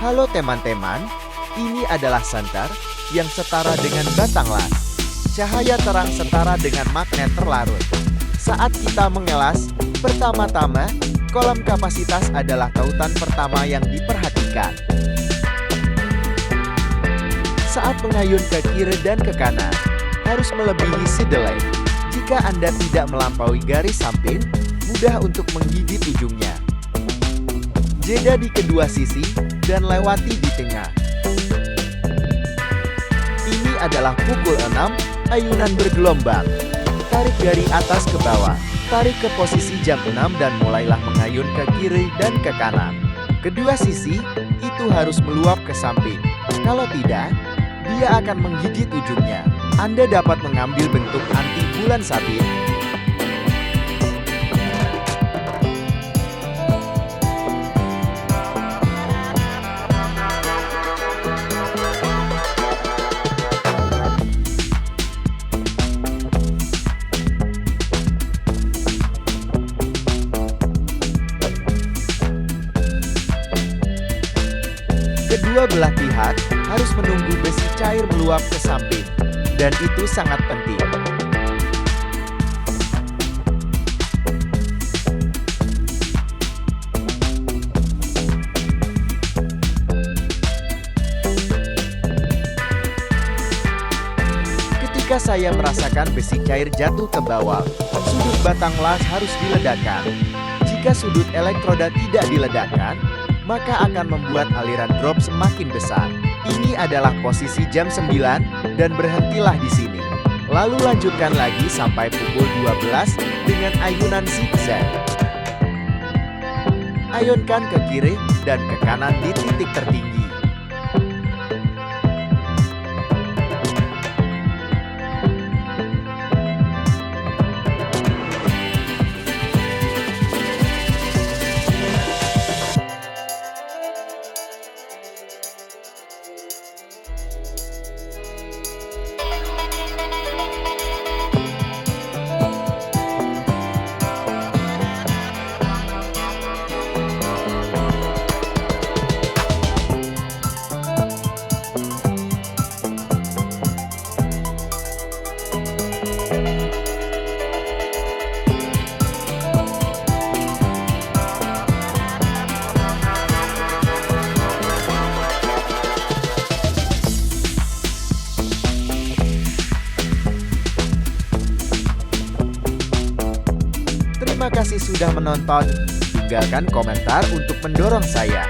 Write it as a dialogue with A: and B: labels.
A: Halo teman-teman, ini adalah senter yang setara dengan batang las. Cahaya terang setara dengan magnet terlarut. Saat kita mengelas, pertama-tama, kolom kapasitas adalah tautan pertama yang diperhatikan. Saat mengayun ke kiri dan ke kanan, harus melebihi si delay. Jika Anda tidak melampaui garis samping, mudah untuk menggigit ujungnya. Jeda di kedua sisi dan lewati di tengah. Ini adalah pukul 6, ayunan bergelombang. Tarik dari atas ke bawah. Tarik ke posisi jam 6 dan mulailah mengayun ke kiri dan ke kanan. Kedua sisi itu harus meluap ke samping. Kalau tidak, dia akan menggigit ujungnya. Anda dapat mengambil bentuk anti bulan sabit. Kedua belah pihak harus menunggu besi cair meluap ke samping, dan itu sangat penting. Ketika saya merasakan besi cair jatuh ke bawah, sudut batang las harus diledakkan. Jika sudut elektroda tidak diledakkan, maka akan membuat aliran drop semakin besar. Ini adalah posisi jam 9 dan berhentilah di sini. Lalu lanjutkan lagi sampai pukul 12 dengan ayunan zigzag. Ayunkan ke kiri dan ke kanan di titik tertinggi. Terima kasih sudah menonton. Tinggalkan komentar untuk mendorong saya.